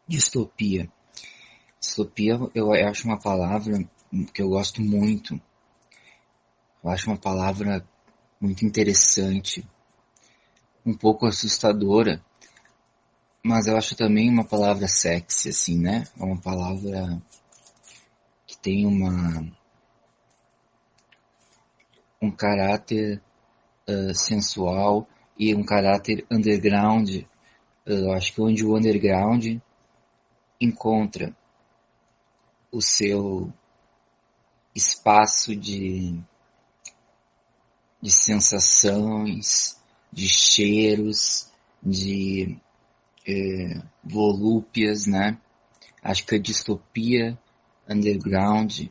Distopia. Distopia eu acho uma palavra que eu gosto muito. Eu acho uma palavra muito interessante, um pouco assustadora, mas eu acho também uma palavra sexy, assim, né? É uma palavra que tem um caráter sensual e um caráter underground. Eu acho que onde o underground encontra o seu espaço de sensações, de cheiros, de volúpias, né? Acho que a distopia underground,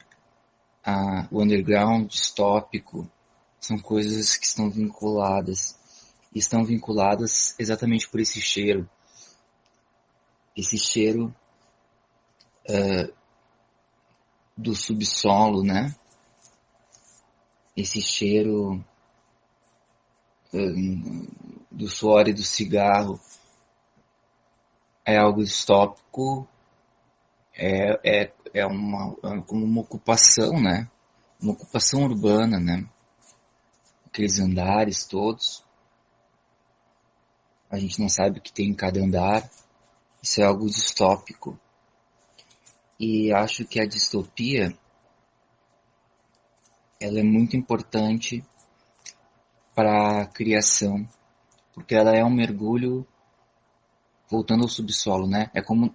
o underground distópico, são coisas que estão vinculadas. E estão vinculadas exatamente por esse cheiro. Esse cheiro do subsolo, né? Esse cheiro do suor e do cigarro é algo distópico, como uma ocupação, né? Uma ocupação urbana, né? Aqueles andares todos. A gente não sabe o que tem em cada andar. Isso é algo distópico. E acho que a distopia ela é muito importante para a criação, porque ela é um mergulho voltando ao subsolo, né? É como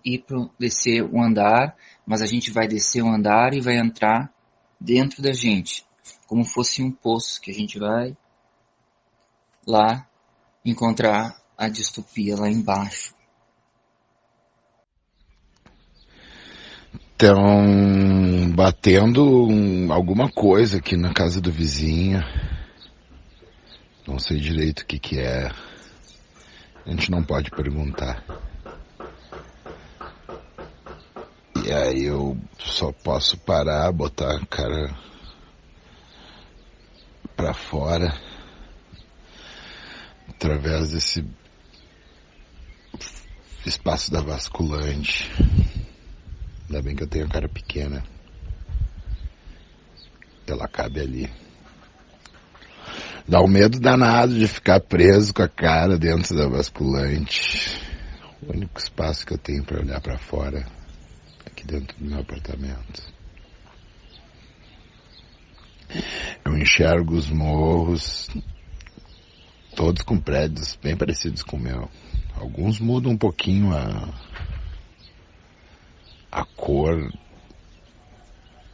descer um andar, mas a gente vai descer um andar e vai entrar dentro da gente, como fosse um poço que a gente vai lá encontrar a distopia lá embaixo. Estão batendo alguma coisa aqui na casa do vizinho. Não sei direito o que é. A gente não pode perguntar. E aí eu só posso parar, botar a cara pra fora através desse espaço da basculante. Ainda bem que eu tenho a cara pequena. Ela cabe ali. Dá um medo danado de ficar preso com a cara dentro da basculante. O único espaço que eu tenho para olhar para fora aqui dentro do meu apartamento. Eu enxergo os morros, todos com prédios bem parecidos com o meu. Alguns mudam um pouquinho a cor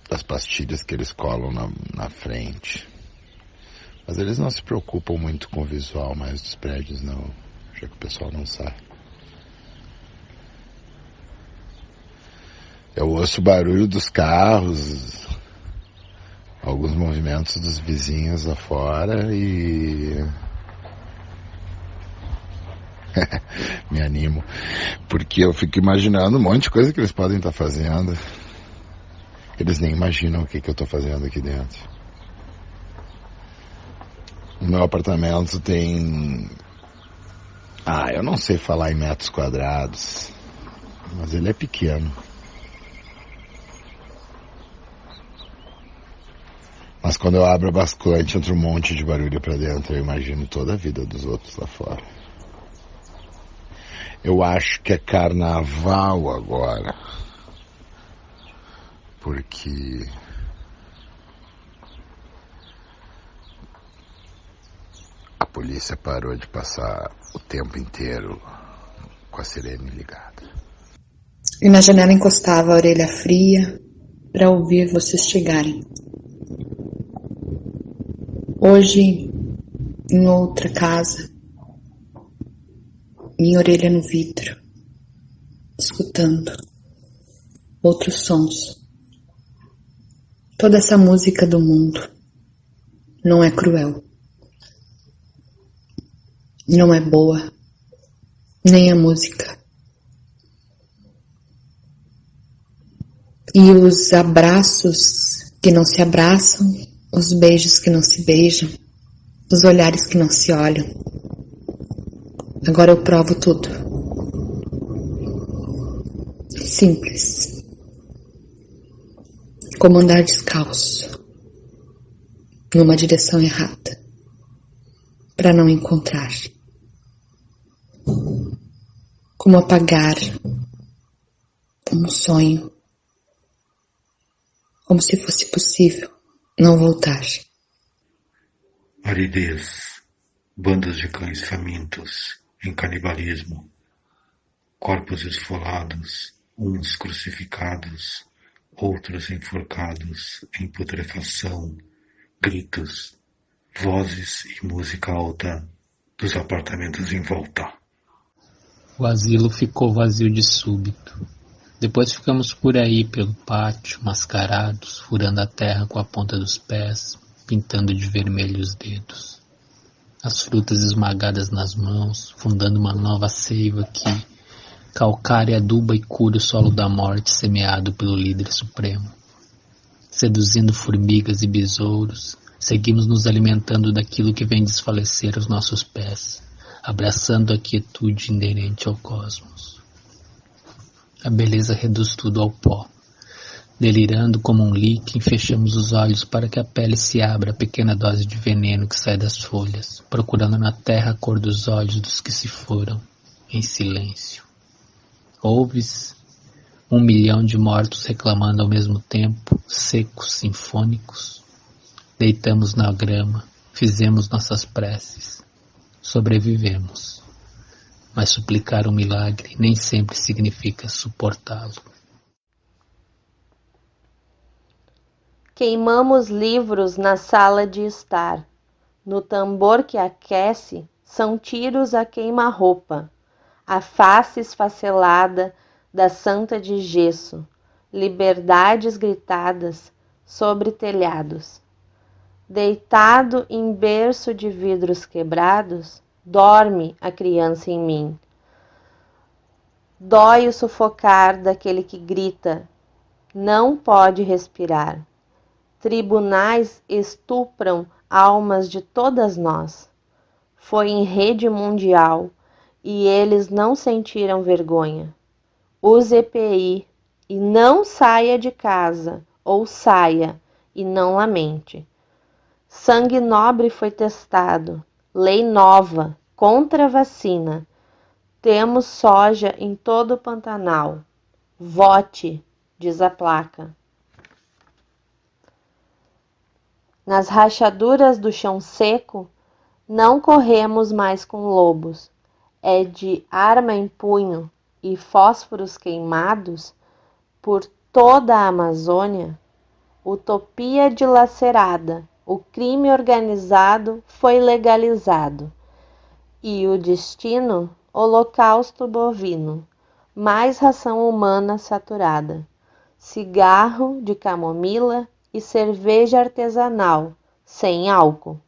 das pastilhas que eles colam na frente. Mas eles não se preocupam muito com o visual mais dos prédios, não. Já que o pessoal não sabe. Eu ouço o barulho dos carros, alguns movimentos dos vizinhos lá fora e me animo, porque eu fico imaginando um monte de coisa que eles podem estar fazendo. Eles nem imaginam o que eu estou fazendo aqui dentro. O meu apartamento tem... eu não sei falar em metros quadrados, mas ele é pequeno. Mas quando eu abro a basculante, entra um monte de barulho pra dentro. Eu imagino toda a vida dos outros lá fora. Eu acho que é carnaval agora. Porque a polícia parou de passar o tempo inteiro com a sirene ligada. E na janela encostava a orelha fria para ouvir vocês chegarem. Hoje, em outra casa, minha orelha no vidro, escutando outros sons. Toda essa música do mundo não é cruel, não é boa, nem a música. E os abraços que não se abraçam, os beijos que não se beijam, os olhares que não se olham. Agora eu provo tudo. simples, como andar descalço numa direção errada para não encontrar, como apagar um sonho, como se fosse possível não voltar. Aridez, bandas de cães famintos em canibalismo, corpos esfolados, uns crucificados, outros enforcados em putrefação, gritos, vozes e música alta dos apartamentos em volta. O asilo ficou vazio de súbito. Depois ficamos por aí pelo pátio, mascarados, furando a terra com a ponta dos pés, pintando de vermelho os dedos. As frutas esmagadas nas mãos, fundando uma nova seiva que, calcária, aduba e cura o solo da morte semeado pelo líder supremo. Seduzindo formigas e besouros, seguimos nos alimentando daquilo que vem desfalecer aos nossos pés, abraçando a quietude inerente ao cosmos. A beleza reduz tudo ao pó. Delirando como um líquen, fechamos os olhos para que a pele se abra a pequena dose de veneno que sai das folhas, procurando na terra a cor dos olhos dos que se foram, em silêncio. Ouves 1 milhão de mortos reclamando ao mesmo tempo, secos, sinfônicos. Deitamos na grama, fizemos nossas preces, sobrevivemos. Mas suplicar um milagre nem sempre significa suportá-lo. Queimamos livros na sala de estar. No tambor que aquece, são tiros a queima-roupa. A face esfacelada da santa de gesso. Liberdades gritadas sobre telhados. Deitado em berço de vidros quebrados, dorme a criança em mim. Dói o sufocar daquele que grita, não pode respirar. Tribunais estupram almas de todas nós. Foi em rede mundial e eles não sentiram vergonha. Use EPI e não saia de casa, ou saia e não lamente. Sangue nobre foi testado, lei nova, contra a vacina. Temos soja em todo o Pantanal. Vote, diz a placa. Nas rachaduras do chão seco, não corremos mais com lobos. É de arma em punho e fósforos queimados por toda a Amazônia. Utopia dilacerada, o crime organizado foi legalizado. E o destino, holocausto bovino, mais ração humana saturada. Cigarro de camomila e cerveja artesanal, sem álcool.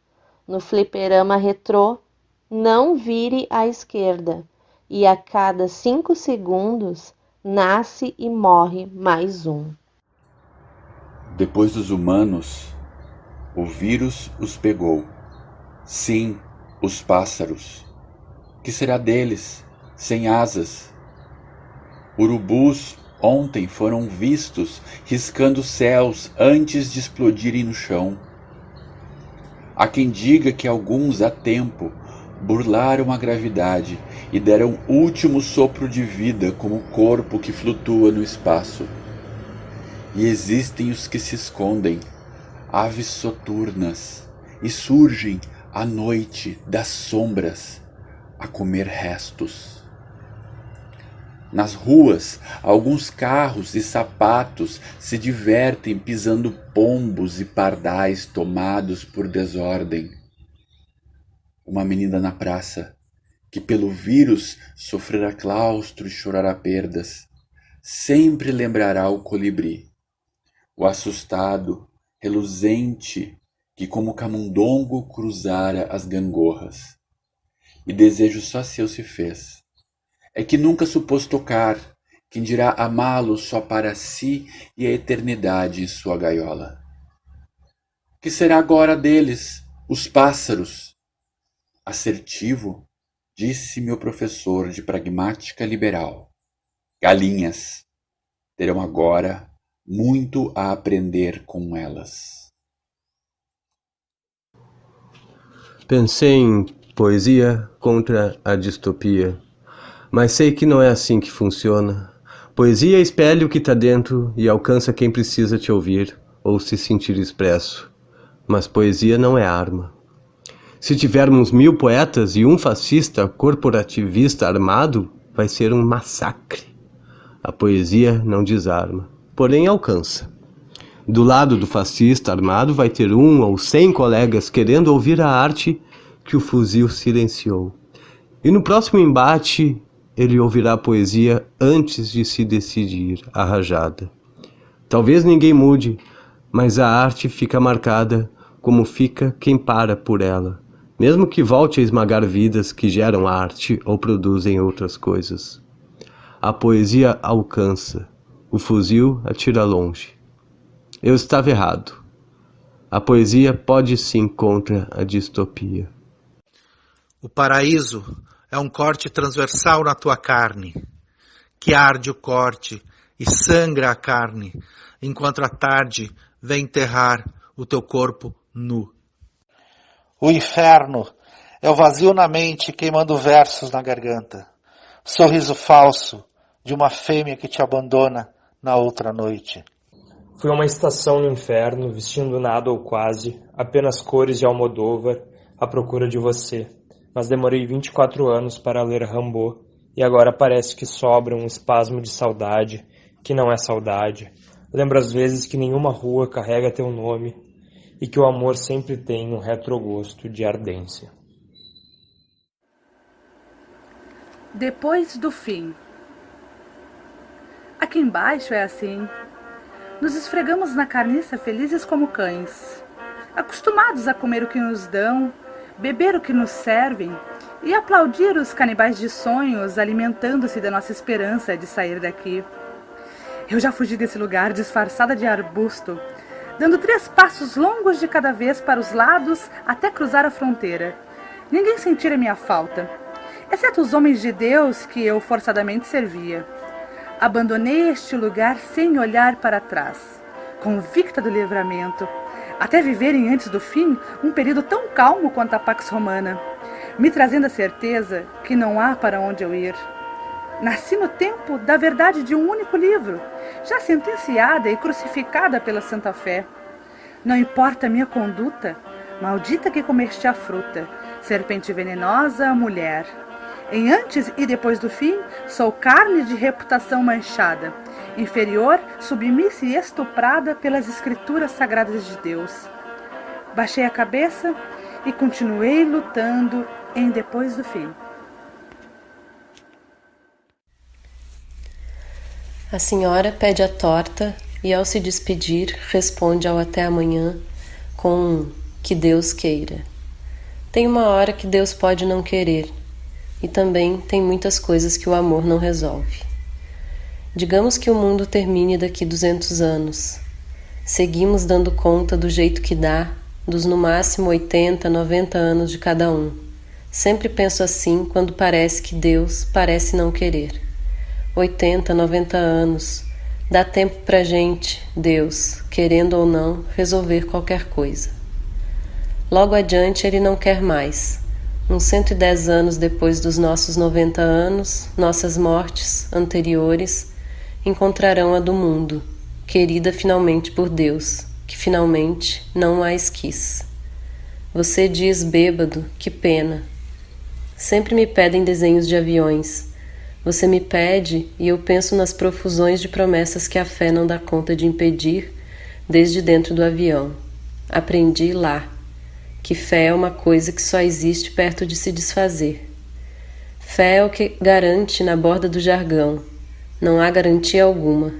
No fliperama retrô, não vire à esquerda, e a cada 5 segundos nasce e morre mais um. Depois dos humanos, o vírus os pegou. Sim, os pássaros. Que será deles, sem asas? Urubus ontem foram vistos riscando céus antes de explodirem no chão. Há quem diga que alguns há tempo burlaram a gravidade e deram último sopro de vida como corpo que flutua no espaço. E existem os que se escondem, aves soturnas, e surgem à noite das sombras a comer restos. Nas ruas, alguns carros e sapatos se divertem pisando pombos e pardais tomados por desordem. Uma menina na praça, que pelo vírus sofrerá claustro e chorará perdas, sempre lembrará o colibri, o assustado, reluzente, que como camundongo cruzara as gangorras. E desejo só seu se fez. É que nunca supôs tocar, quem dirá amá-lo só para si e a eternidade em sua gaiola. Que será agora deles, os pássaros? Assertivo, disse meu professor de pragmática liberal. Galinhas. terão agora muito a aprender com elas. Pensei em poesia contra a distopia, mas sei que não é assim que funciona. Poesia espelha o que está dentro e alcança quem precisa te ouvir ou se sentir expresso. Mas poesia não é arma. Se tivermos 1000 poetas e um fascista corporativista armado, vai ser um massacre. A poesia não desarma, porém alcança. Do lado do fascista armado vai ter 1 ou 100 colegas querendo ouvir a arte que o fuzil silenciou. E no próximo embate, ele ouvirá a poesia antes de se decidir a rajada. Talvez ninguém mude, mas a arte fica marcada como fica quem para por ela, mesmo que volte a esmagar vidas que geram arte ou produzem outras coisas. A poesia alcança, o fuzil atira longe. Eu estava errado. A poesia pode sim contra a distopia. O paraíso é um corte transversal na tua carne, que arde o corte e sangra a carne, enquanto a tarde vem enterrar o teu corpo nu. O inferno é o vazio na mente queimando versos na garganta. Sorriso falso de uma fêmea que te abandona na outra noite. Fui a uma estação no inferno, vestindo nada ou quase, apenas cores de Almodóvar, à procura de você. Mas demorei 24 anos para ler Rimbaud, e agora parece que sobra um espasmo de saudade, que não é saudade. Lembro às vezes que nenhuma rua carrega teu nome, e que o amor sempre tem um retrogosto de ardência. Depois do fim. Aqui embaixo é assim. Nos esfregamos na carniça felizes como cães, acostumados a comer o que nos dão, beber o que nos servem e aplaudir os canibais de sonhos alimentando-se da nossa esperança de sair daqui. Eu já fugi desse lugar disfarçada de arbusto, dando 3 passos longos de cada vez para os lados até cruzar a fronteira. Ninguém sentira minha falta, exceto os homens de Deus que eu forçadamente servia. Abandonei este lugar sem olhar para trás, convicta do livramento, até viverem antes do fim um período tão calmo quanto a Pax Romana, me trazendo a certeza que não há para onde eu ir. Nasci no tempo da verdade de um único livro, já sentenciada e crucificada pela Santa Fé. Não importa a minha conduta, maldita que comeste a fruta, serpente venenosa, mulher. Em antes e depois do fim, sou carne de reputação manchada, inferior, submissa e estuprada pelas escrituras sagradas de Deus. Baixei a cabeça e continuei lutando em depois do fim. A senhora pede a torta e, ao se despedir, responde ao até amanhã com um que Deus queira. Tem uma hora que Deus pode não querer, e também tem muitas coisas que o amor não resolve. Digamos que o mundo termine daqui 200 anos. Seguimos dando conta do jeito que dá, dos no máximo 80, 90 anos de cada um. Sempre penso assim quando parece que Deus parece não querer. 80, 90 anos. Dá tempo pra gente, Deus, querendo ou não, resolver qualquer coisa. Logo adiante ele não quer mais. Uns 110 anos depois dos nossos 90 anos, nossas mortes anteriores encontrarão a do mundo, querida finalmente por Deus, que finalmente não mais quis. Você diz bêbado, que pena. Sempre me pedem desenhos de aviões. Você me pede e eu penso nas profusões de promessas que a fé não dá conta de impedir desde dentro do avião. Aprendi lá que fé é uma coisa que só existe perto de se desfazer. Fé é o que garante na borda do jargão. Não há garantia alguma.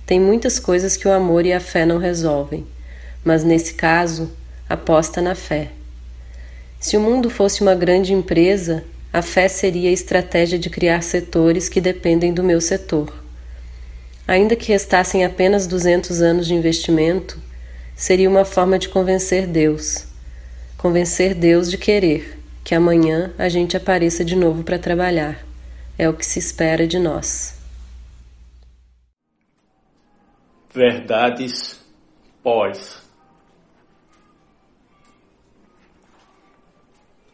Tem muitas coisas que o amor e a fé não resolvem, mas nesse caso, aposta na fé. Se o mundo fosse uma grande empresa, a fé seria a estratégia de criar setores que dependem do meu setor. Ainda que restassem apenas 200 anos de investimento, seria uma forma de convencer Deus. Convencer Deus de querer que amanhã a gente apareça de novo para trabalhar. É o que se espera de nós. verdades pós.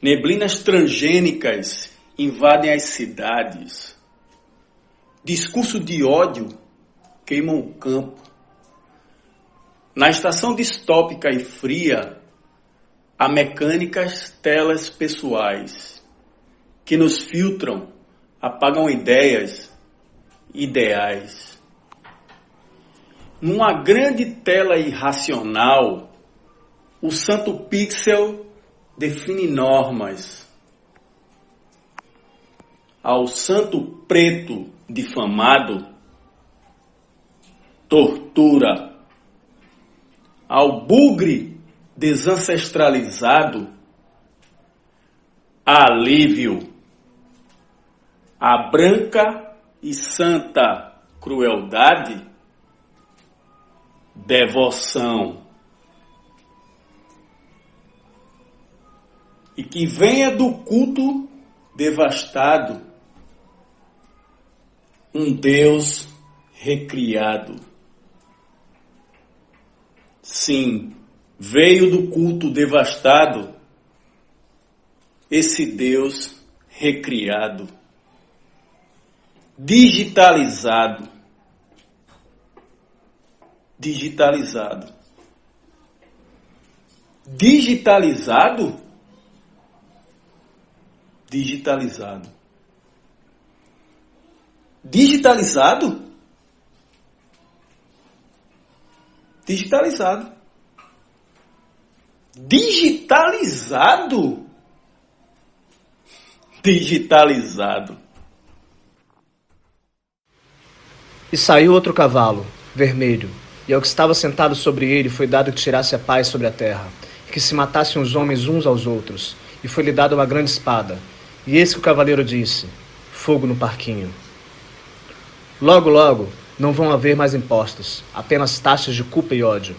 Neblinas transgênicas invadem as cidades. Discurso de ódio queimam o campo. Na estação distópica e fria, há mecânicas telas pessoais que nos filtram, apagam ideias, ideais. Numa grande tela irracional, o santo pixel define normas. Ao santo preto difamado, tortura. Ao bugre desancestralizado, alívio. A branca e santa crueldade, devoção. E que venha do culto devastado um Deus recriado. Sim, veio do culto devastado esse Deus recriado, digitalizado. Digitalizado. Digitalizado? Digitalizado. Digitalizado? Digitalizado. Digitalizado? Digitalizado. E saiu outro cavalo, vermelho, e ao que estava sentado sobre ele foi dado que tirasse a paz sobre a terra, e que se matassem os homens uns aos outros, e foi-lhe dada uma grande espada. E eis que o cavaleiro disse: fogo no parquinho. Logo, logo, não vão haver mais impostos, apenas taxas de culpa e ódio.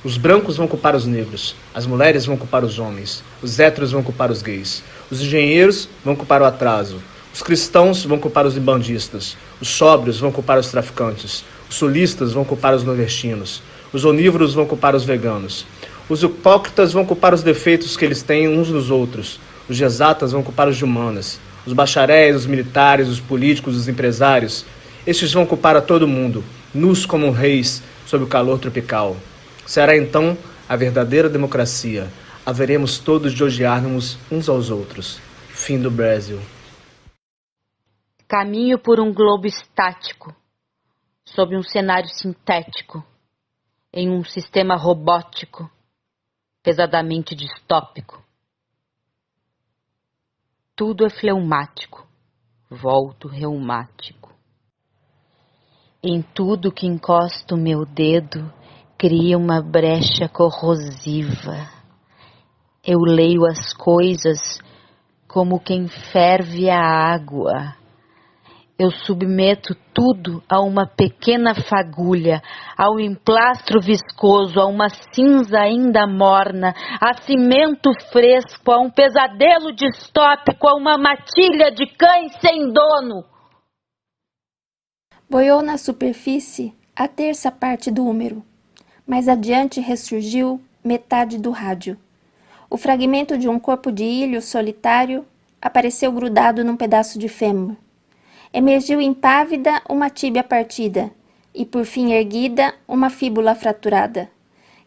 Os brancos vão culpar os negros, as mulheres vão culpar os homens, os héteros vão culpar os gays, os engenheiros vão culpar o atraso, os cristãos vão culpar os libandistas, os sóbrios vão culpar os traficantes, os sulistas vão culpar os nordestinos, os onívoros vão culpar os veganos, os hipócritas vão culpar os defeitos que eles têm uns nos outros, os de exatas vão culpar os de humanas, os bacharéis, os militares, os políticos, os empresários. Estes vão culpar a todo mundo, nus como reis sob o calor tropical. Será então a verdadeira democracia. Haveremos todos de odiar-nos uns aos outros. Fim do Brasil. Caminho por um globo estático, sob um cenário sintético, em um sistema robótico, pesadamente distópico. Tudo é fleumático, volto reumático. Em tudo que encosto meu dedo, cria uma brecha corrosiva. Eu leio as coisas como quem ferve a água. Eu submeto tudo a uma pequena fagulha, ao emplastro viscoso, a uma cinza ainda morna, a cimento fresco, a um pesadelo distópico, a uma matilha de cães sem dono. Boiou na superfície a terça parte do húmero. Mais adiante ressurgiu metade do rádio. O fragmento de um corpo de ilho solitário apareceu grudado num pedaço de fêmur. Emergiu impávida uma tíbia partida e, por fim erguida, uma fíbula fraturada.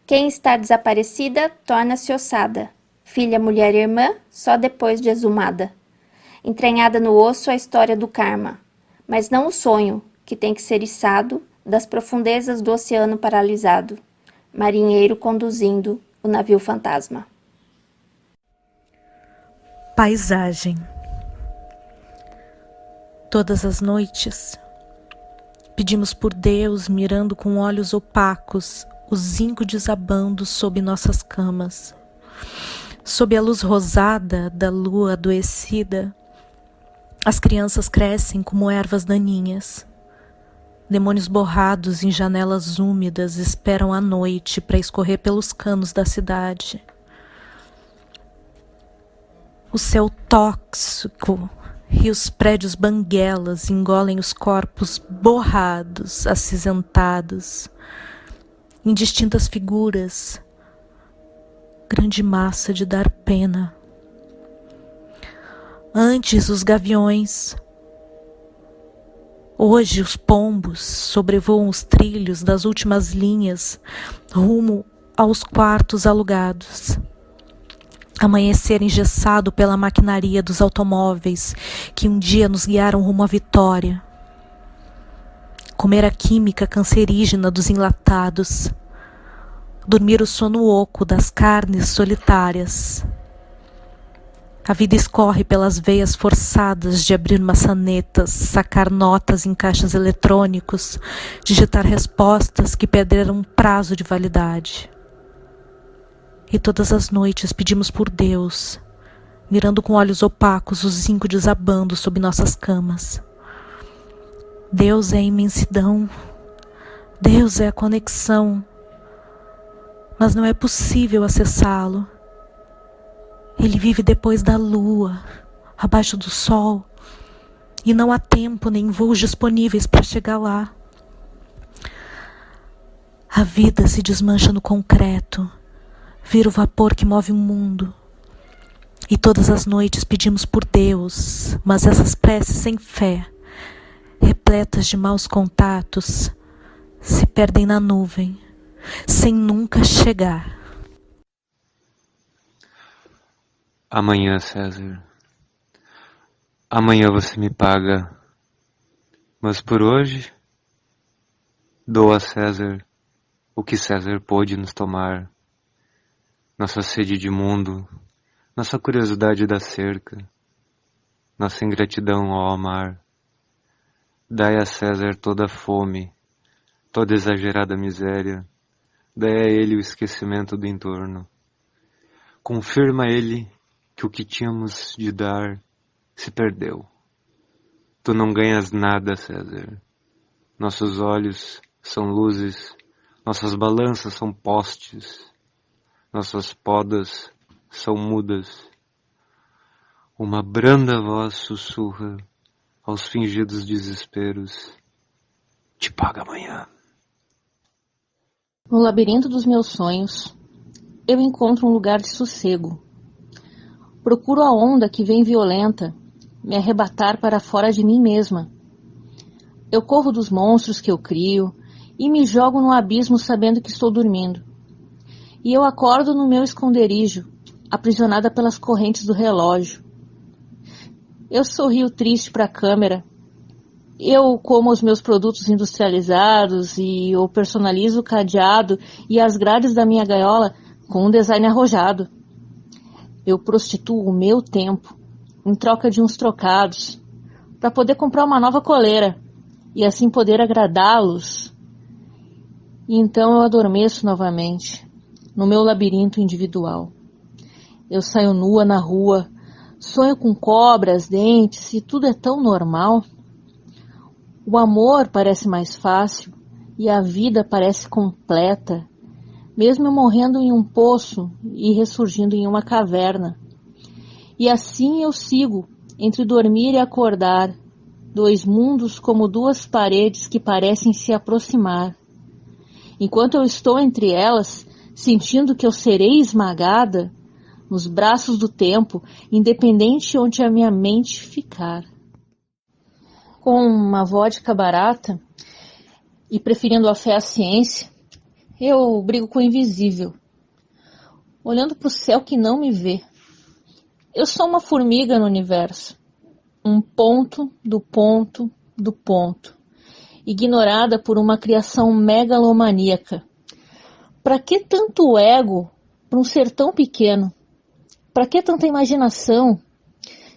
Quem está desaparecida torna-se ossada. Filha, mulher e irmã, só depois de exumada. Entranhada no osso a história do karma, mas não o sonho, que tem que ser içado das profundezas do oceano paralisado. Marinheiro conduzindo o navio fantasma. Paisagem. Todas as noites, pedimos por Deus, mirando com olhos opacos, o zinco desabando sob nossas camas. Sob a luz rosada da lua adoecida, as crianças crescem como ervas daninhas. Demônios borrados em janelas úmidas esperam a noite para escorrer pelos canos da cidade. O céu tóxico e os prédios banguelas engolem os corpos borrados, acinzentados. indistintas figuras, grande massa de dar pena. Antes os gaviões, hoje os pombos sobrevoam os trilhos das últimas linhas rumo aos quartos alugados. Amanhecer engessado pela maquinaria dos automóveis que um dia nos guiaram rumo à vitória. Comer a química cancerígena dos enlatados. Dormir o sono oco das carnes solitárias. A vida escorre pelas veias forçadas de abrir maçanetas, sacar notas em caixas eletrônicos, digitar respostas que perderam prazo de validade. E todas as noites pedimos por Deus, mirando com olhos opacos o zinco desabando sob nossas camas. Deus é a imensidão, Deus é a conexão, mas não é possível acessá-lo. Ele vive depois da lua, abaixo do sol, e não há tempo nem voos disponíveis para chegar lá. A vida se desmancha no concreto, vira o vapor que move o mundo. E todas as noites pedimos por Deus, mas essas preces sem fé, repletas de maus contatos, se perdem na nuvem, sem nunca chegar. Amanhã, César. Amanhã você me paga. Mas por hoje, dou a César o que César pôde nos tomar. Nossa sede de mundo, nossa curiosidade da cerca, nossa ingratidão ao amar. Dai a César toda a fome, toda exagerada miséria. Dai a ele o esquecimento do entorno. Confirma a ele que o que tínhamos de dar se perdeu. Tu não ganhas nada, César. Nossos olhos são luzes, nossas balanças são postes, nossas podas são mudas. Uma branda voz sussurra aos fingidos desesperos: te paga amanhã. No labirinto dos meus sonhos, eu encontro um lugar de sossego. Procuro a onda que vem violenta me arrebatar para fora de mim mesma. Eu corro dos monstros que eu crio e me jogo no abismo sabendo que estou dormindo. E eu acordo no meu esconderijo, aprisionada pelas correntes do relógio. Eu sorrio triste para a câmera. Eu como os meus produtos industrializados e eu personalizo o cadeado e as grades da minha gaiola com um design arrojado. Eu prostituo o meu tempo em troca de uns trocados para poder comprar uma nova coleira e assim poder agradá-los. E então eu adormeço novamente no meu labirinto individual. Eu saio nua na rua, sonho com cobras, dentes e tudo é tão normal. O amor parece mais fácil e a vida parece completa, mesmo eu morrendo em um poço e ressurgindo em uma caverna. E assim eu sigo, entre dormir e acordar, dois mundos como duas paredes que parecem se aproximar. Enquanto eu estou entre elas, sentindo que eu serei esmagada, nos braços do tempo, independente onde a minha mente ficar. Com uma vodka barata, e preferindo a fé à ciência, eu brigo com o invisível, olhando para o céu que não me vê. Eu sou uma formiga no universo, um ponto do ponto do ponto, ignorada por uma criação megalomaníaca. Para que tanto ego para um ser tão pequeno? Para que tanta imaginação?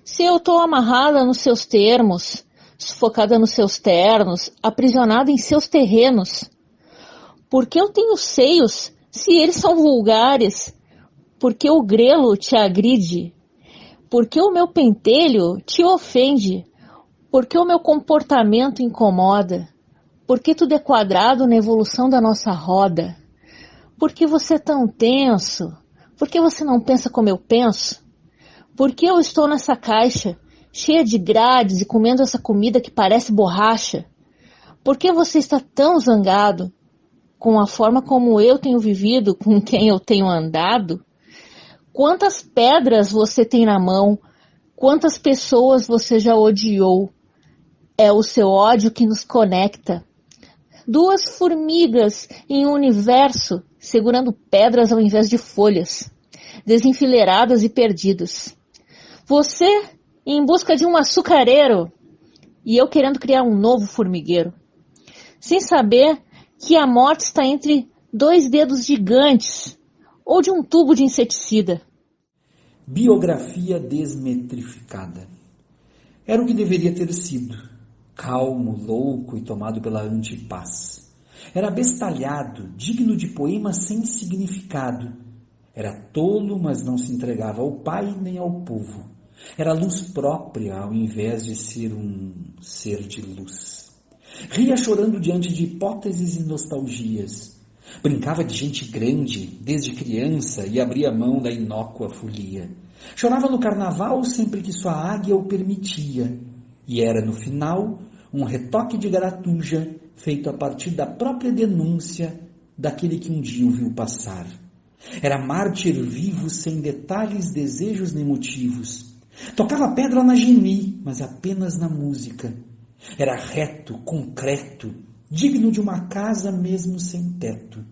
Se eu estou amarrada nos seus termos, sufocada nos seus ternos, aprisionada em seus terrenos. Por que eu tenho seios, se eles são vulgares? Por que o grelo te agride? Por que o meu pentelho te ofende? Por que o meu comportamento incomoda? Por que tudo é quadrado na evolução da nossa roda? Por que você é tão tenso? Por que você não pensa como eu penso? Por que eu estou nessa caixa, cheia de grades e comendo essa comida que parece borracha? Por que você está tão zangado? com a forma como eu tenho vivido, com quem eu tenho andado? Quantas pedras você tem na mão? Quantas pessoas você já odiou? É o seu ódio que nos conecta. 2 formigas em um universo segurando pedras ao invés de folhas, desenfileiradas e perdidas. Você em busca de um açucareiro e eu querendo criar um novo formigueiro. Sem saber que a morte está entre 2 dedos gigantes ou de um tubo de inseticida. Biografia desmetrificada. Era o que deveria ter sido. Calmo, louco e tomado pela antipaz. Era abestalhado, digno de poema sem significado. Era tolo, mas não se entregava ao pai nem ao povo. Era luz própria, ao invés de ser um ser de luz. Ria chorando diante de hipóteses e nostalgias. Brincava de gente grande, desde criança, e abria mão da inócua folia. Chorava no carnaval sempre que sua águia o permitia. E era, no final, um retoque de garatuja feito a partir da própria denúncia daquele que um dia o viu passar. Era mártir vivo, sem detalhes, desejos nem motivos. Tocava pedra na geni, mas apenas na música. Era reto, concreto, digno de uma casa mesmo sem teto.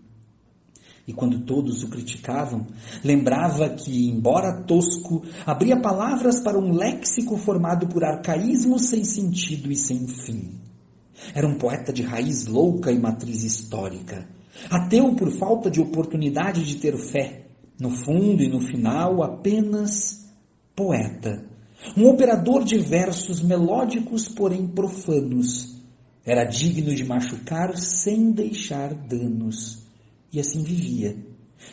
E quando todos o criticavam, lembrava que, embora tosco, abria palavras para um léxico formado por arcaísmos sem sentido e sem fim. Era um poeta de raiz louca e matriz histórica. Ateu por falta de oportunidade de ter fé. No fundo e no final, apenas poeta. Um operador de versos melódicos, porém profanos. Era digno de machucar sem deixar danos. E assim vivia,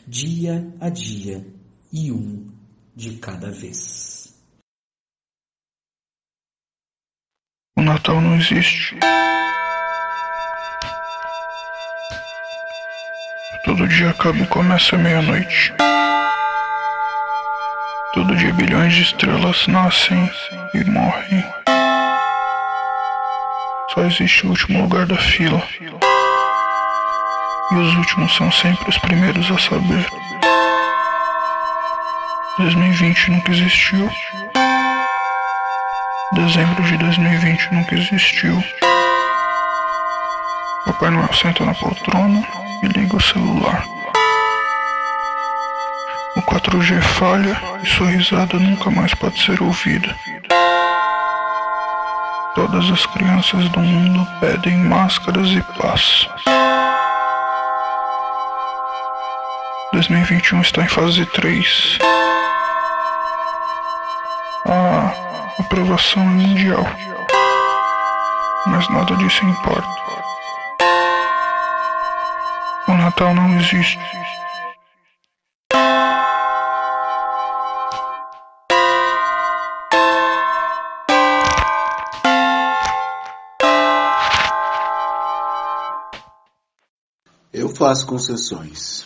dia a dia, e um de cada vez. O Natal não existe. Todo dia acaba e começa meia-noite. Todo dia bilhões de estrelas nascem e morrem. Só existe o último lugar da fila. E os últimos são sempre os primeiros a saber. 2020 nunca existiu. Dezembro de 2020 nunca existiu. Papai Noel senta na poltrona e liga o celular. O 4G falha e sua risada nunca mais pode ser ouvida. Todas as crianças do mundo pedem máscaras e paz. 2021 está em fase 3. A aprovação é mundial. Mas nada disso importa. O Natal não existe. Eu faço concessões.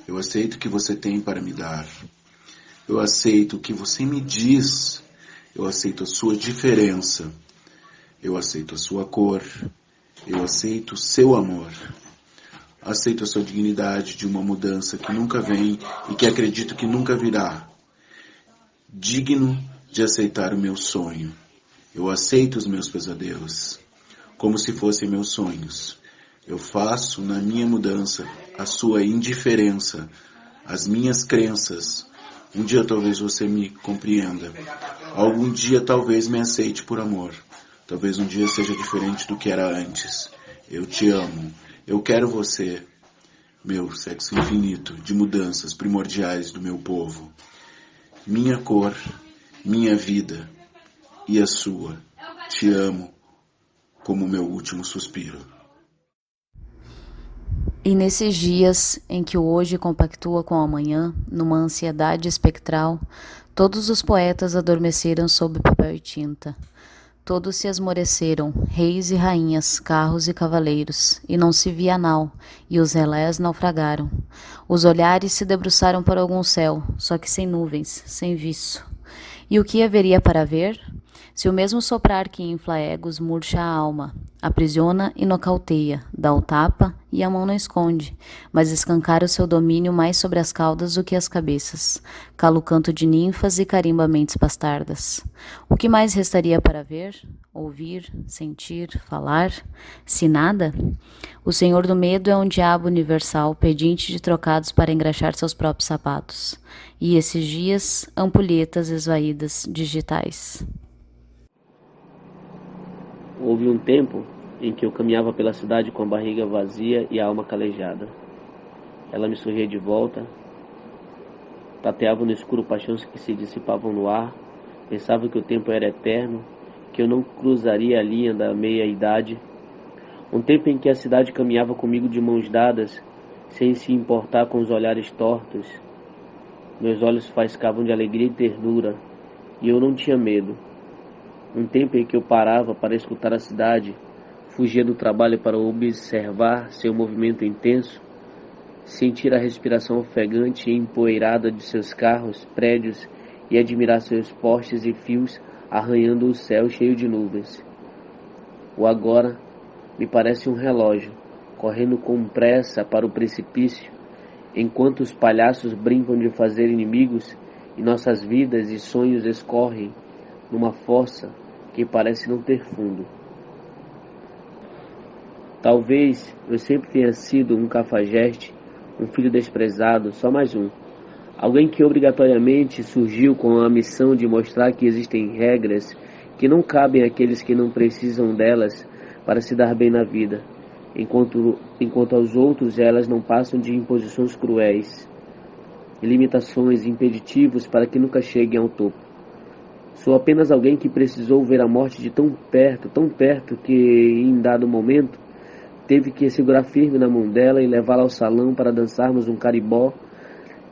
Eu aceito o que você tem para me dar. Eu aceito o que você me diz. Eu aceito a sua diferença. Eu aceito a sua cor. Eu aceito o seu amor. Aceito a sua dignidade de uma mudança que nunca vem e que acredito que nunca virá. Digno de aceitar o meu sonho. Eu aceito os meus pesadelos, como se fossem meus sonhos. Eu faço na minha mudança a sua indiferença, as minhas crenças. Um dia talvez você me compreenda. Algum dia talvez me aceite por amor. Talvez um dia seja diferente do que era antes. Eu te amo. Eu quero você. Meu sexo infinito de mudanças primordiais do meu povo. Minha cor, minha vida e a sua. Te amo como meu último suspiro. E nesses dias em que o hoje compactua com o amanhã, numa ansiedade espectral, todos os poetas adormeceram sob papel e tinta. Todos se esmoreceram, reis e rainhas, carros e cavaleiros, e não se via nau, e os relés naufragaram. Os olhares se debruçaram para algum céu, só que sem nuvens, sem viço. E o que haveria para ver? Se o mesmo soprar que infla egos murcha a alma, aprisiona e nocauteia, dá o tapa e a mão não esconde, mas escancara o seu domínio mais sobre as caudas do que as cabeças, cala o canto de ninfas e carimba mentes bastardas. O que mais restaria para ver, ouvir, sentir, falar, se nada? O senhor do medo é um diabo universal, pedinte de trocados para engraxar seus próprios sapatos. E esses dias, ampulhetas esvaídas digitais. Houve um tempo em que eu caminhava pela cidade com a barriga vazia e a alma calejada. Ela me sorria de volta, tateava no escuro paixões que se dissipavam no ar, pensava que o tempo era eterno, que eu não cruzaria a linha da meia-idade. Um tempo em que a cidade caminhava comigo de mãos dadas, sem se importar com os olhares tortos. Meus olhos faiscavam de alegria e ternura, e eu não tinha medo. Um tempo em que eu parava para escutar a cidade, fugia do trabalho para observar seu movimento intenso, sentir a respiração ofegante e empoeirada de seus carros, prédios e admirar seus postes e fios arranhando o céu cheio de nuvens. O agora me parece um relógio, correndo com pressa para o precipício, enquanto os palhaços brincam de fazer inimigos e nossas vidas e sonhos escorrem numa fossa que parece não ter fundo. Talvez eu sempre tenha sido um cafajeste, um filho desprezado, só mais um. Alguém que obrigatoriamente surgiu com a missão de mostrar que existem regras que não cabem àqueles que não precisam delas para se dar bem na vida, enquanto aos outros elas não passam de imposições cruéis, limitações, impeditivos para que nunca cheguem ao topo. Sou apenas alguém que precisou ver a morte de tão perto que, em dado momento, teve que segurar firme na mão dela e levá-la ao salão para dançarmos um carimbó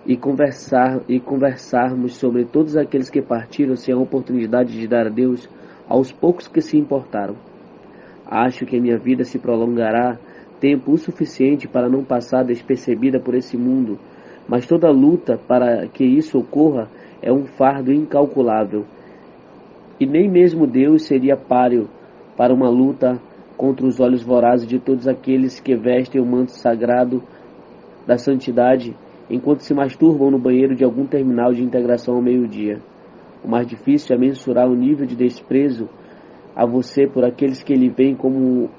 e conversarmos sobre todos aqueles que partiram sem a oportunidade de dar adeus aos poucos que se importaram. Acho que a minha vida se prolongará tempo o suficiente para não passar despercebida por esse mundo, mas toda luta para que isso ocorra é um fardo incalculável. E nem mesmo Deus seria páreo para uma luta contra os olhos vorazes de todos aqueles que vestem o manto sagrado da santidade enquanto se masturbam no banheiro de algum terminal de integração ao meio-dia. O mais difícil é mensurar o nível de desprezo a você por aqueles que lhe veem como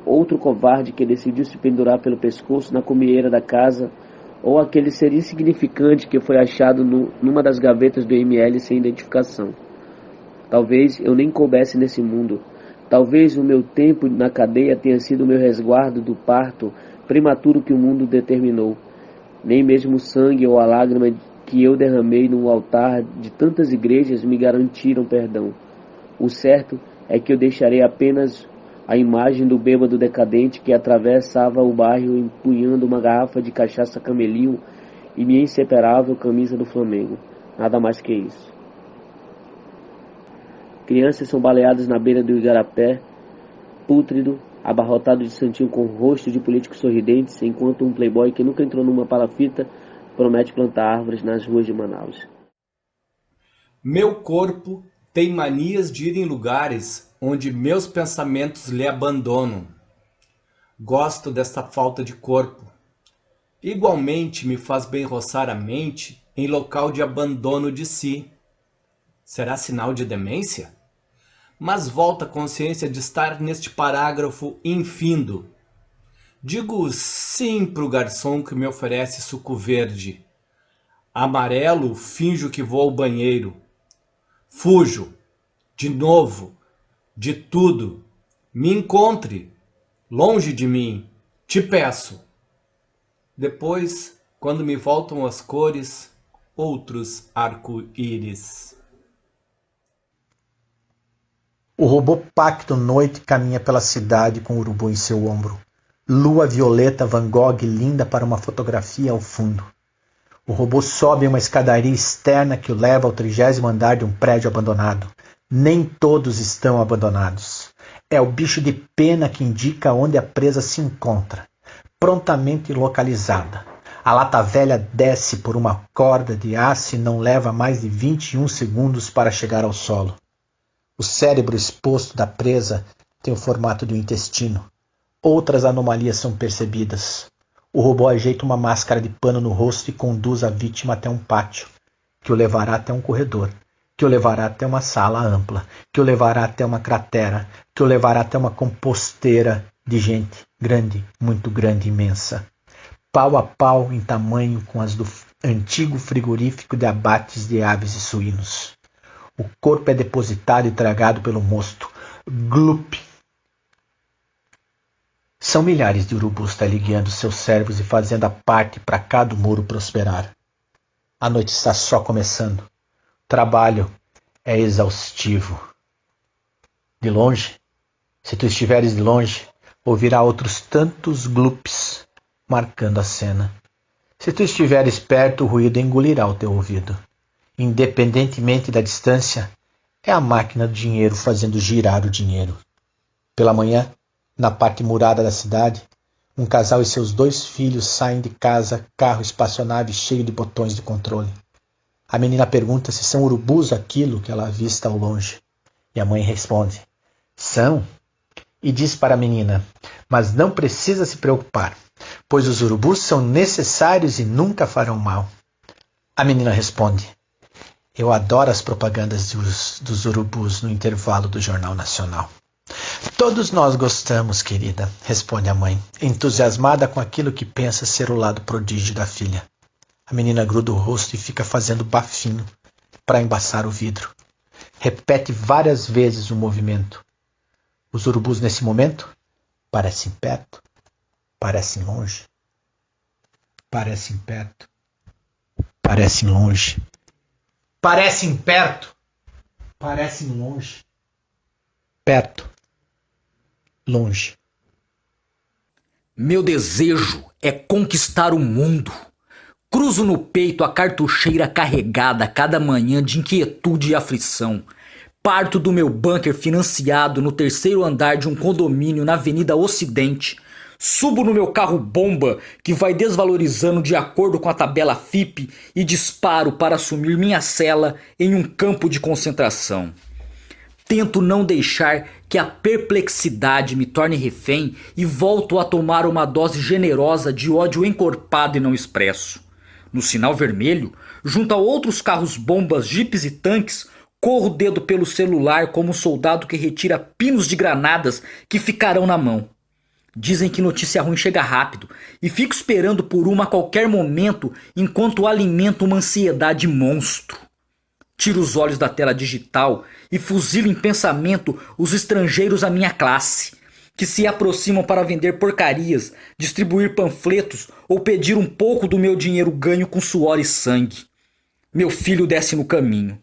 outro covarde que decidiu se pendurar pelo pescoço na comieira da casa, ou aquele ser insignificante que foi achado numa das gavetas do ML sem identificação. Talvez eu nem coubesse nesse mundo. Talvez o meu tempo na cadeia tenha sido o meu resguardo do parto prematuro que o mundo determinou. Nem mesmo o sangue ou a lágrima que eu derramei no altar de tantas igrejas me garantiram perdão. O certo é que eu deixarei apenas a imagem do bêbado decadente que atravessava o bairro empunhando uma garrafa de cachaça camelinho e minha inseparável camisa do Flamengo. Nada mais que isso. Crianças são baleadas na beira do igarapé, pútrido, abarrotado de santinho com rosto de políticos sorridentes, enquanto um playboy que nunca entrou numa palafita promete plantar árvores nas ruas de Manaus. Meu corpo tem manias de ir em lugares onde meus pensamentos lhe abandonam. Gosto desta falta de corpo. Igualmente me faz bem roçar a mente em local de abandono de si. Será sinal de demência? Mas volta a consciência de estar neste parágrafo infindo. Digo sim pro garçom que me oferece suco verde. Amarelo, finjo que vou ao banheiro. Fujo, de novo, de tudo. Me encontre, longe de mim, te peço. Depois, quando me voltam as cores, outros arco-íris. O robô Pacto Noite caminha pela cidade com o urubu em seu ombro. Lua violeta Van Gogh linda para uma fotografia ao fundo. O robô sobe uma escadaria externa que o leva ao 30º andar de um prédio abandonado. Nem todos estão abandonados. É o bicho de pena que indica onde a presa se encontra, prontamente localizada. A lata velha desce por uma corda de aço e não leva mais de 21 segundos para chegar ao solo. O cérebro exposto da presa tem o formato de um intestino. Outras anomalias são percebidas. O robô ajeita uma máscara de pano no rosto e conduz a vítima até um pátio, que o levará até um corredor, que o levará até uma sala ampla, que o levará até uma cratera, que o levará até uma composteira de gente grande, muito grande, imensa. Pau a pau em tamanho com as do antigo frigorífico de abates de aves e suínos. O corpo é depositado e tragado pelo mosto. Glup! São milhares de urubus teleguiando seus servos e fazendo a parte para cada muro prosperar. A noite está só começando. O trabalho é exaustivo. De longe, se tu estiveres de longe, ouvirá outros tantos glups marcando a cena. Se tu estiveres perto, o ruído engolirá o teu ouvido. Independentemente da distância, é a máquina do dinheiro fazendo girar o dinheiro. Pela manhã, na parte murada da cidade, um casal e seus 2 filhos saem de casa, carro espaçonave cheio de botões de controle. A menina pergunta se são urubus aquilo que ela avista ao longe. E a mãe responde: são. E diz para a menina: mas não precisa se preocupar, pois os urubus são necessários e nunca farão mal. A menina responde: eu adoro as propagandas dos urubus no intervalo do Jornal Nacional. Todos nós gostamos, querida, responde a mãe, entusiasmada com aquilo que pensa ser o lado prodígio da filha. A menina gruda o rosto e fica fazendo bafinho para embaçar o vidro. Repete várias vezes o movimento. Os urubus nesse momento parecem perto, parecem longe, parecem perto, parecem longe, parecem perto, parecem longe, perto, longe. Meu desejo é conquistar o mundo. Cruzo no peito a cartucheira carregada a cada manhã de inquietude e aflição. Parto do meu bunker financiado no 3º andar de um condomínio na Avenida Ocidente. Subo no meu carro-bomba que vai desvalorizando de acordo com a tabela FIPE e disparo para assumir minha cela em um campo de concentração. Tento não deixar que a perplexidade me torne refém e volto a tomar uma dose generosa de ódio encorpado e não expresso. No sinal vermelho, junto a outros carros-bombas, jipes e tanques, corro o dedo pelo celular como um soldado que retira pinos de granadas que ficarão na mão. Dizem que notícia ruim chega rápido e fico esperando por uma a qualquer momento enquanto alimento uma ansiedade monstro. Tiro os olhos da tela digital e fuzilo em pensamento os estrangeiros à minha classe, que se aproximam para vender porcarias, distribuir panfletos ou pedir um pouco do meu dinheiro ganho com suor e sangue. Meu filho desce no caminho.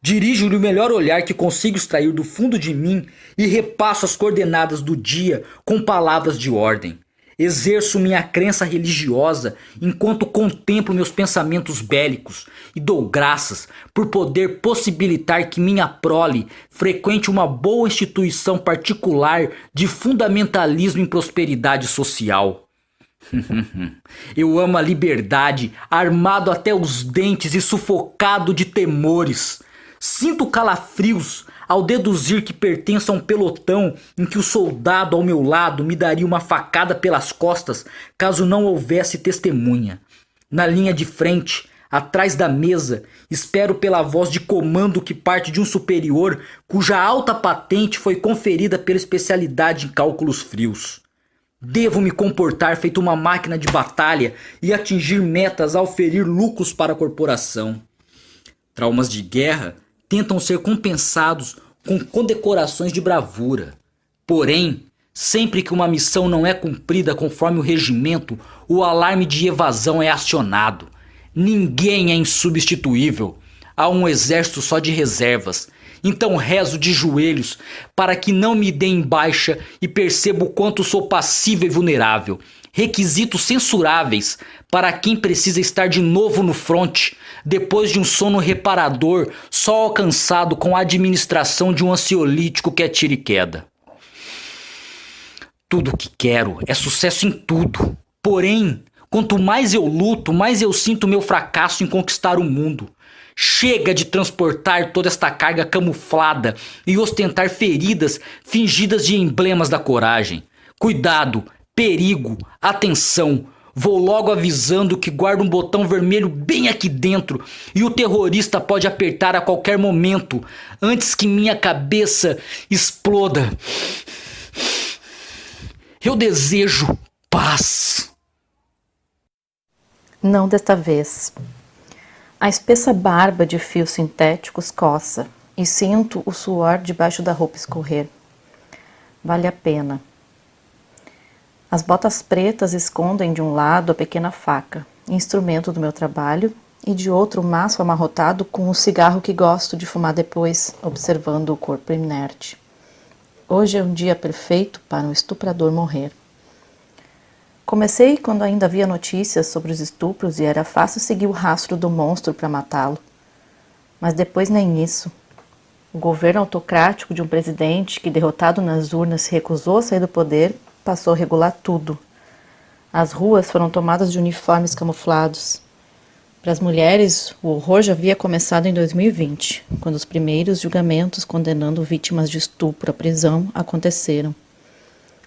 Dirijo-lhe o melhor olhar que consigo extrair do fundo de mim e repasso as coordenadas do dia com palavras de ordem. Exerço minha crença religiosa enquanto contemplo meus pensamentos bélicos e dou graças por poder possibilitar que minha prole frequente uma boa instituição particular de fundamentalismo em prosperidade social. Eu amo a liberdade, armado até os dentes e sufocado de temores. Sinto calafrios ao deduzir que pertenço a um pelotão em que o soldado ao meu lado me daria uma facada pelas costas caso não houvesse testemunha. Na linha de frente, atrás da mesa, espero pela voz de comando que parte de um superior cuja alta patente foi conferida pela especialidade em cálculos frios. Devo me comportar feito uma máquina de batalha e atingir metas ao ferir lucros para a corporação. Traumas de guerra tentam ser compensados com condecorações de bravura. Porém, sempre que uma missão não é cumprida conforme o regimento, o alarme de evasão é acionado. Ninguém é insubstituível. Há um exército só de reservas. Então rezo de joelhos para que não me deem baixa e percebo o quanto sou passível e vulnerável. Requisitos censuráveis para quem precisa estar de novo no fronte, depois de um sono reparador só alcançado com a administração de um ansiolítico que é tiro e queda. Tudo o que quero é sucesso em tudo. Porém, quanto mais eu luto, mais eu sinto meu fracasso em conquistar o mundo. Chega de transportar toda esta carga camuflada e ostentar feridas fingidas de emblemas da coragem. Cuidado, perigo, atenção. Vou logo avisando que guardo um botão vermelho bem aqui dentro e o terrorista pode apertar a qualquer momento, antes que minha cabeça exploda. Eu desejo paz. Não desta vez. A espessa barba de fios sintéticos coça e sinto o suor debaixo da roupa escorrer. Vale a pena. As botas pretas escondem de um lado a pequena faca, instrumento do meu trabalho, e de outro o maço amarrotado com o cigarro que gosto de fumar depois, observando o corpo inerte. Hoje é um dia perfeito para um estuprador morrer. Comecei quando ainda havia notícias sobre os estupros e era fácil seguir o rastro do monstro para matá-lo. Mas depois nem isso. O governo autocrático de um presidente que, derrotado nas urnas, se recusou a sair do poder, passou a regular tudo. As ruas foram tomadas de uniformes camuflados. Para as mulheres, o horror já havia começado em 2020, quando os primeiros julgamentos condenando vítimas de estupro à prisão aconteceram.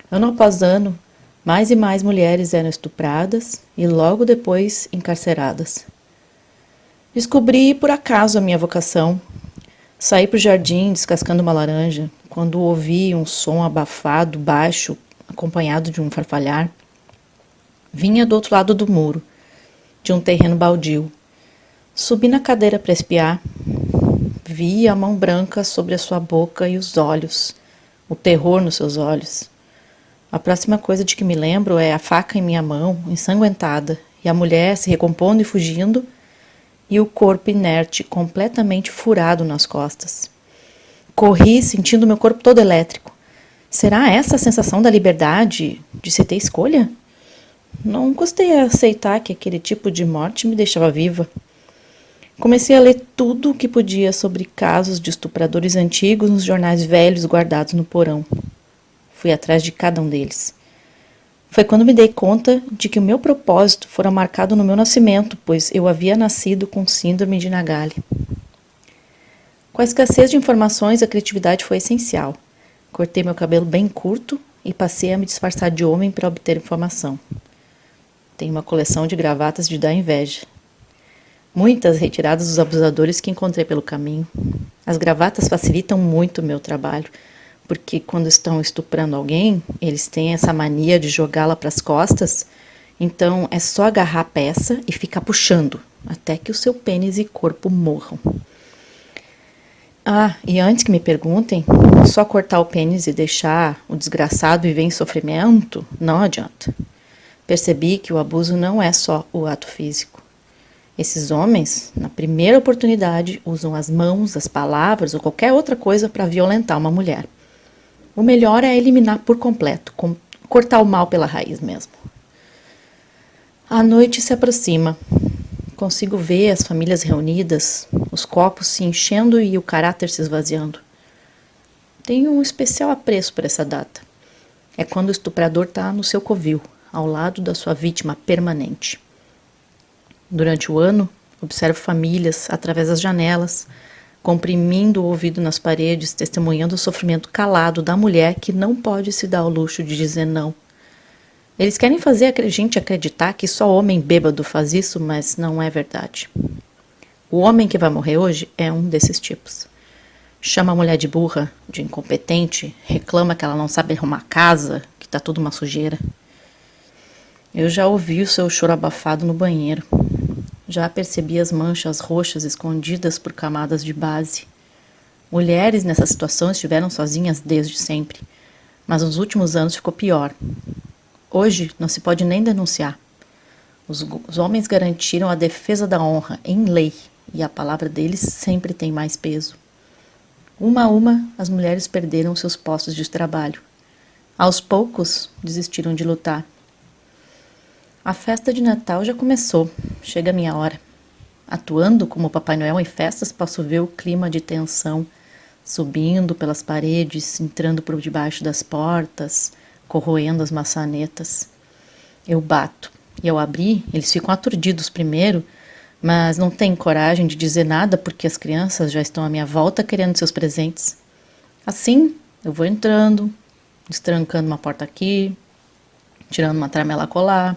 Ano após ano, mais e mais mulheres eram estupradas e logo depois encarceradas. Descobri por acaso a minha vocação. Saí para o jardim descascando uma laranja, quando ouvi um som abafado, baixo, acompanhado de um farfalhar. Vinha do outro lado do muro, de um terreno baldio. Subi na cadeira para espiar. Vi a mão branca sobre a sua boca e os olhos, o terror nos seus olhos. A próxima coisa de que me lembro é a faca em minha mão, ensanguentada, e a mulher se recompondo e fugindo, e o corpo inerte, completamente furado nas costas. Corri, sentindo meu corpo todo elétrico. Será essa a sensação da liberdade, de se ter escolha? Não custei a aceitar que aquele tipo de morte me deixava viva. Comecei a ler tudo o que podia sobre casos de estupradores antigos nos jornais velhos guardados no porão. Fui atrás de cada um deles. Foi quando me dei conta de que o meu propósito fora marcado no meu nascimento, pois eu havia nascido com síndrome de Nagali. Com a escassez de informações, a criatividade foi essencial. Cortei meu cabelo bem curto e passei a me disfarçar de homem para obter informação. Tenho uma coleção de gravatas de dar inveja. Muitas retiradas dos abusadores que encontrei pelo caminho. As gravatas facilitam muito o meu trabalho, porque quando estão estuprando alguém, eles têm essa mania de jogá-la para as costas, então é só agarrar a peça e ficar puxando, até que o seu pênis e corpo morram. Ah, e antes que me perguntem, só cortar o pênis e deixar o desgraçado viver em sofrimento não adianta. Percebi que o abuso não é só o ato físico. Esses homens, na primeira oportunidade, usam as mãos, as palavras ou qualquer outra coisa para violentar uma mulher. O melhor é eliminar por completo, cortar o mal pela raiz mesmo. A noite se aproxima. Consigo ver as famílias reunidas, os copos se enchendo e o caráter se esvaziando. Tenho um especial apreço por essa data. É quando o estuprador está no seu covil, ao lado da sua vítima permanente. Durante o ano, observo famílias através das janelas, comprimindo o ouvido nas paredes, testemunhando o sofrimento calado da mulher que não pode se dar ao luxo de dizer não. Eles querem fazer a gente acreditar que só homem bêbado faz isso, mas não é verdade. O homem que vai morrer hoje é um desses tipos. Chama a mulher de burra, de incompetente, reclama que ela não sabe arrumar casa, que está tudo uma sujeira. Eu já ouvi o seu choro abafado no banheiro. Já percebi as manchas roxas escondidas por camadas de base. Mulheres nessa situação estiveram sozinhas desde sempre, mas nos últimos anos ficou pior. Hoje não se pode nem denunciar. Os homens garantiram a defesa da honra em lei e a palavra deles sempre tem mais peso. Uma a uma, as mulheres perderam seus postos de trabalho. Aos poucos, desistiram de lutar. A festa de Natal já começou, chega a minha hora. Atuando como Papai Noel em festas, posso ver o clima de tensão subindo pelas paredes, entrando por debaixo das portas, corroendo as maçanetas. Eu bato, e ao abrir, eles ficam aturdidos primeiro, mas não tenho coragem de dizer nada porque as crianças já estão à minha volta querendo seus presentes. Assim, eu vou entrando, destrancando uma porta aqui, tirando uma tramela colar.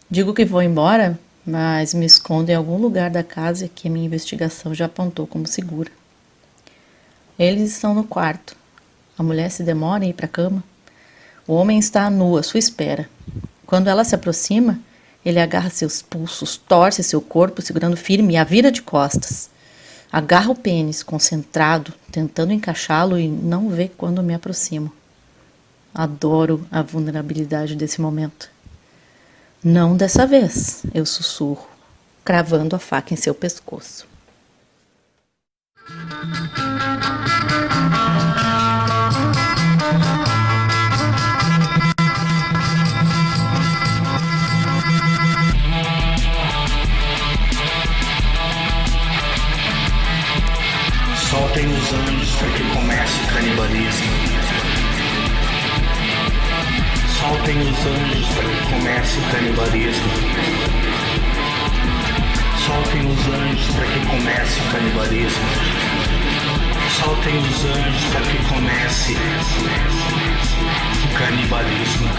Digo que vou embora, mas me escondo em algum lugar da casa que a minha investigação já apontou como segura. Eles estão no quarto. A mulher se demora em ir para a cama. O homem está nu à sua espera. Quando ela se aproxima, ele agarra seus pulsos, torce seu corpo, segurando firme e a vira de costas. Agarra o pênis, concentrado, tentando encaixá-lo e não vê quando me aproximo. Adoro a vulnerabilidade desse momento. Não dessa vez, eu sussurro, cravando a faca em seu pescoço. Soltem os anjos para que comece o canibalismo. Soltem os anjos para que comece o canibalismo. Soltem os anjos para que comece o canibalismo. Soltem os anjos para que comece o canibalismo.